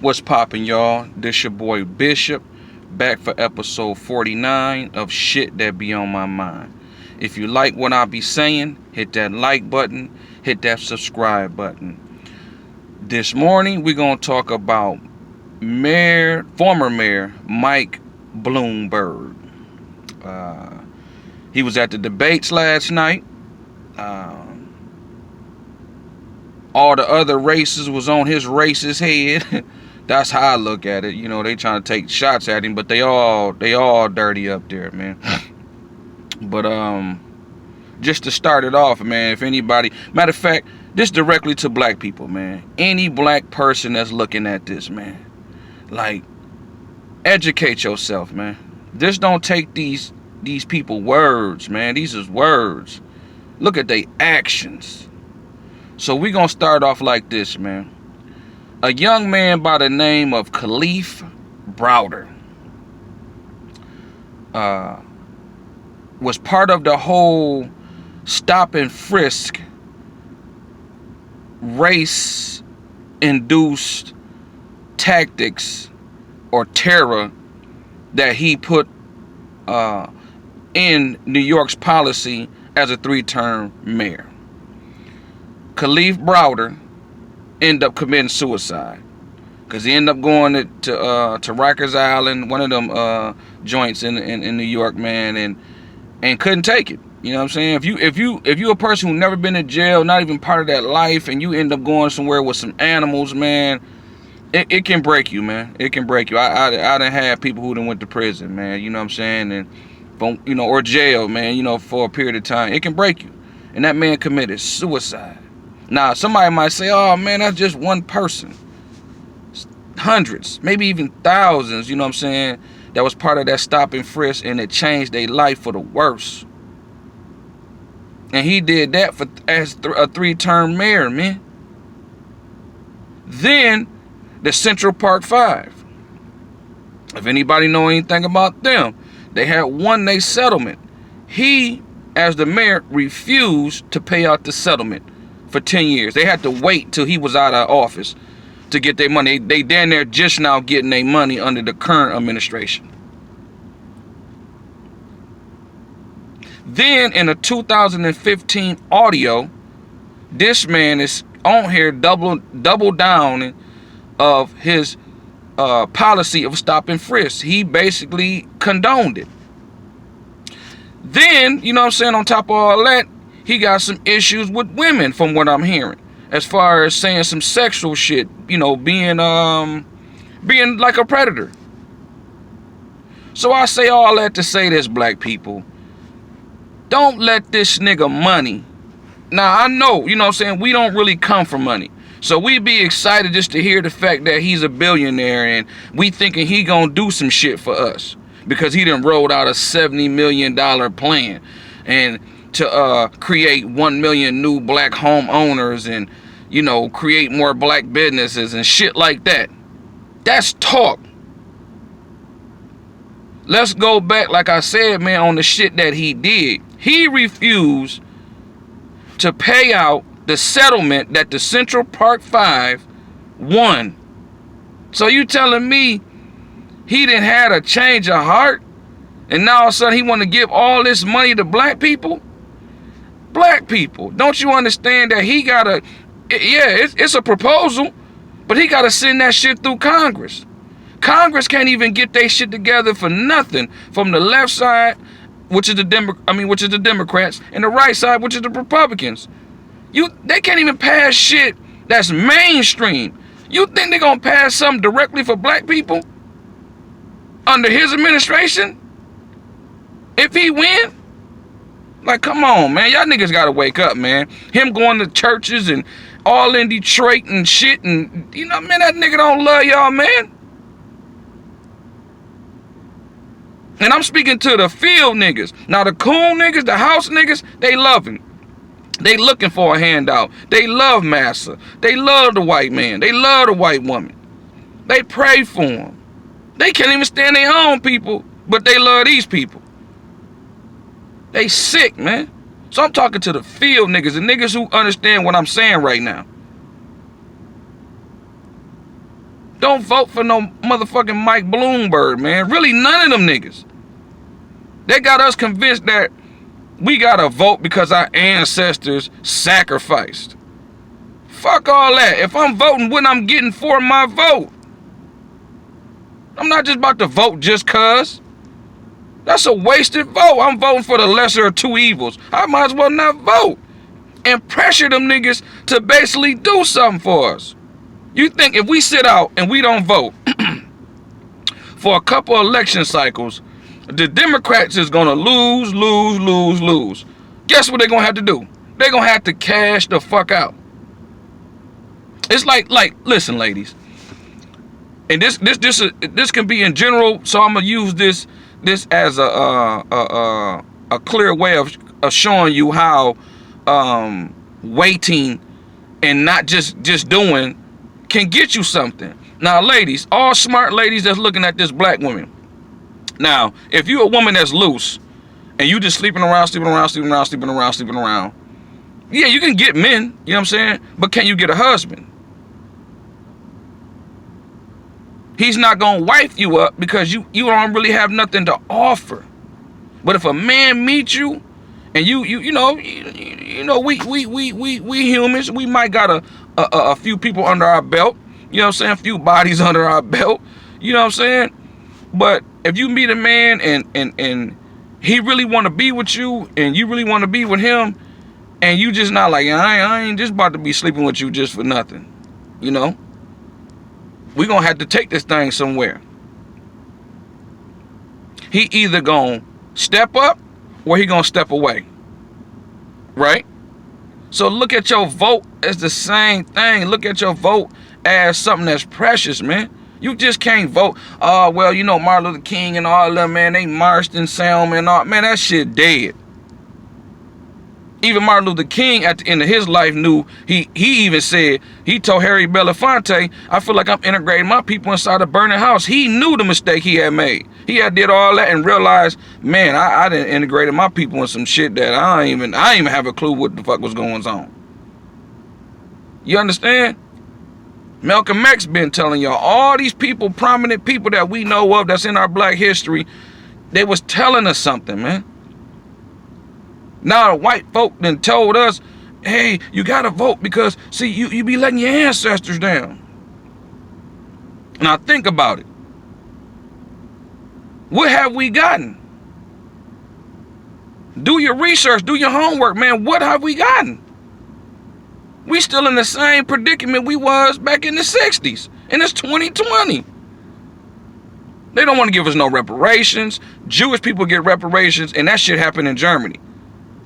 What's poppin', y'all? This your boy Bishop, back for episode 49 of Shit That Be On My Mind. If you like what I be saying, hit that like button, hit that subscribe button. This morning, we're going to talk about former Mayor Mike Bloomberg. He was at the debates last night. All the other races was on his racist head. That's how I look at it. You know, they trying to take shots at him, but they all dirty up there, man. But just to start it off, man, if anybody, matter of fact, this directly to black people, man. Any black person that's looking at this, man, like, educate yourself, man. Just don't take these people words, man. These is words. Look at their actions. So we gonna start off like this, man. A young man by the name of Khalif Browder was part of the whole stop and frisk race-induced tactics or terror that he put in New York's policy as a 3-term mayor. Khalif Browder ended up committing suicide because he ended up going to Rikers Island, one of them joints in New York, man, and couldn't take it. You know what I'm saying? If you a person who never been in jail, not even part of that life, and you end up going somewhere with some animals, man, it can break you, man. It can break you. I done had people who done went to prison, man. You know what I'm saying? And from, you know, or jail, man. You know, for a period of time, it can break you. And that man committed suicide. Now, somebody might say, oh, man, that's just one person. Hundreds, maybe even thousands, you know what I'm saying, that was part of that stop and frisk, and it changed their life for the worse. And he did that as a 3-term mayor, man. Then, the Central Park 5. If anybody know anything about them, they had won their settlement. He, as the mayor, refused to pay out the settlement for 10 years. They had to wait till he was out of office to get their money. They down there just now getting their money under the current administration. Then in a 2015 audio, this man is on here double down of his policy of stop and frisk. He basically condoned it. Then, you know what I'm saying, on top of all that, he got some issues with women, from what I'm hearing, as far as saying some sexual shit, you know, being like a predator. So I say all that to say this, black people. Don't let this nigga money. Now, I know, you know what I'm saying, we don't really come from money. So we be excited just to hear the fact that he's a billionaire and we thinking he gonna do some shit for us because he done rolled out a $70 million plan and to create 1 million new black homeowners and, you know, create more black businesses and shit like that. That's talk. Let's go back, like I said, man, on the shit that he did. He refused to pay out the settlement that the Central Park 5 won. So you telling me he didn't have a change of heart and now all of a sudden he want to give all this money to black people? Black people, don't you understand that he gotta, it's a proposal, but he gotta send that shit through Congress. Congress can't even get their shit together for nothing from the left side, which is the Democrats, and the right side, which is the Republicans. They can't even pass shit that's mainstream. You think they're gonna pass something directly for black people under his administration if he win? Like, come on, man. Y'all niggas gotta wake up, man. Him going to churches and all in Detroit and shit, and, you know, man, that nigga don't love y'all, man. And I'm speaking to the field niggas. Now, the cool niggas, the house niggas, they love him. They looking for a handout. They love massa. They love the white man. They love the white woman. They pray for him. They can't even stand their own people, but they love these people. They sick, man. So I'm talking to the field niggas, the niggas who understand what I'm saying right now. Don't vote for no motherfucking Mike Bloomberg, man. Really, none of them niggas. They got us convinced that we gotta vote because our ancestors sacrificed. Fuck all that. If I'm voting, what I'm getting for my vote. I'm not just about to vote just cuz. That's a wasted vote. I'm voting for the lesser of two evils. I might as well not vote. And pressure them niggas to basically do something for us. You think if we sit out and we don't vote for a couple election cycles, the Democrats is gonna lose. Guess what they're gonna have to do? They're gonna have to cash the fuck out. It's like listen, ladies. And this can be in general, so I'm gonna use this as a clear way of showing you how waiting and not just doing can get you something. Now, ladies, all smart ladies that's looking at this black woman. Now, if you're a woman that's loose and you just sleeping around, yeah, you can get men, you know what I'm saying? But can you get a husband? He's not gonna wife you up because you don't really have nothing to offer. But if a man meets you and you know we humans, we might got a few people under our belt, you know what I'm saying? A few bodies under our belt, you know what I'm saying? But if you meet a man and he really want to be with you and you really want to be with him and you just not like, I ain't just about to be sleeping with you just for nothing, you know? We gonna have to take this thing somewhere. He either gonna step up or he gonna step away, right? So look at your vote as the same thing. Look at your vote as something that's precious, man. You just can't vote. Oh, well, you know, Martin Luther King and all of them, man, they marched in Selma and all. Man, that shit dead. Even Martin Luther King at the end of his life knew, he even said, he told Harry Belafonte, I feel like I'm integrating my people inside a burning house. He knew the mistake he had made. He had did all that and realized, man, I done integrated my people in some shit that I ain't even have a clue what the fuck was going on. You understand? Malcolm X been telling y'all, all these people, prominent people that we know of that's in our black history, they was telling us something, man. Now the white folk then told us, hey, you gotta vote because, see, you be letting your ancestors down. Now think about it. What have we gotten? Do your research, do your homework, man. What have we gotten? We still in the same predicament we was back in the 60s. And it's 2020. They don't want to give us no reparations. Jewish people get reparations, and that shit happened in Germany.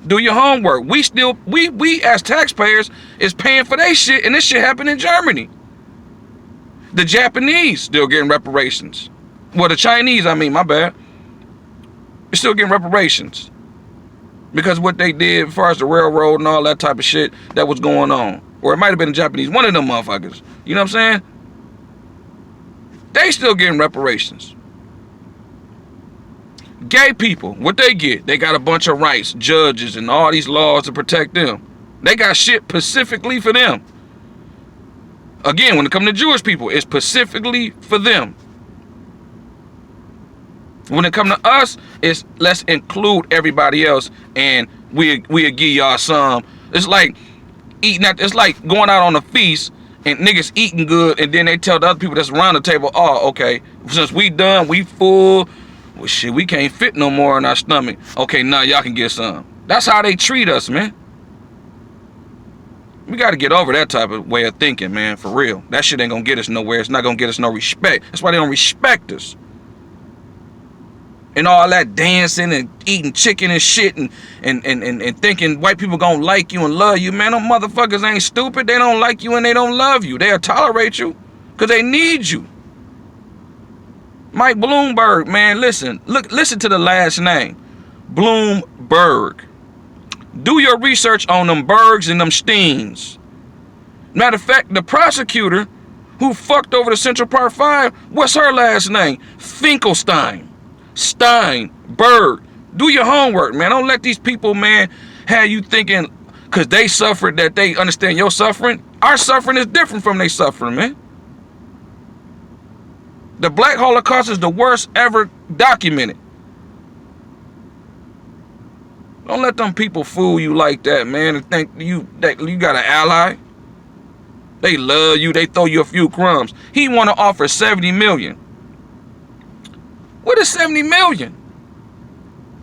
Do your homework. We as taxpayers is paying for that shit, and this shit happened in Germany. The Japanese still getting reparations. Well, the Chinese, I mean, my bad. They're still getting reparations. Because what they did as far as the railroad and all that type of shit that was going on. Or it might have been the Japanese. One of them motherfuckers. You know what I'm saying? They still getting reparations. Gay people, what they get? They got a bunch of rights, judges, and all these laws to protect them. They got shit specifically for them. Again, when it comes to Jewish people, it's specifically for them. When it comes to us, it's let's include everybody else, and we'll give y'all some. It's like eating at, it's like going out on a feast and niggas eating good, and then they tell the other people that's around the table, oh, okay, since we done, we full. Well, shit, we can't fit no more in our stomach. Okay, now y'all can get some. That's how they treat us, man. We got to get over that type of way of thinking, man, for real. That shit ain't gonna get us nowhere. It's not gonna get us no respect. That's why they don't respect us. And all that dancing and eating chicken and shit and thinking white people gonna like you and love you, man. Them motherfuckers ain't stupid. They don't like you and they don't love you. They'll tolerate you because they need you. Mike Bloomberg, man, listen to the last name. Bloomberg. Do your research on them Bergs and them Steens. Matter of fact, the prosecutor who fucked over the Central Park 5, what's her last name? Finkelstein. Berg. Do your homework, man. Don't let these people, man, have you thinking because they suffered that they understand your suffering. Our suffering is different from their suffering, man. The Black Holocaust is the worst ever documented. Don't let them people fool you like that, man, and think that you got an ally. They love you. They throw you a few crumbs. He want to offer 70 million. What is 70 million?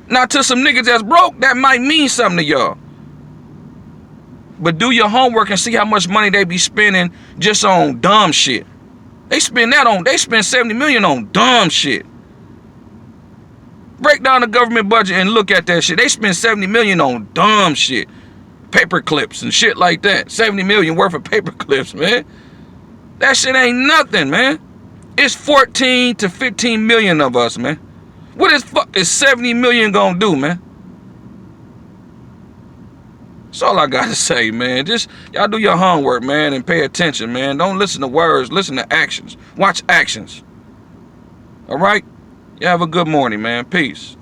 Now, to some niggas that's broke, that might mean something to y'all. But do your homework and see how much money they be spending just on dumb shit. They spend 70 million on dumb shit. Break down the government budget and look at that shit. They spend 70 million on dumb shit. Paper clips and shit like that. 70 million worth of paper clips, man. That shit ain't nothing, man. It's 14 to 15 million of us, man. What is 70 million gonna do, man? That's all I gotta say, man. Just y'all do your homework, man, and pay attention, man. Don't listen to words, listen to actions. Watch actions. All right? You have a good morning, man. Peace.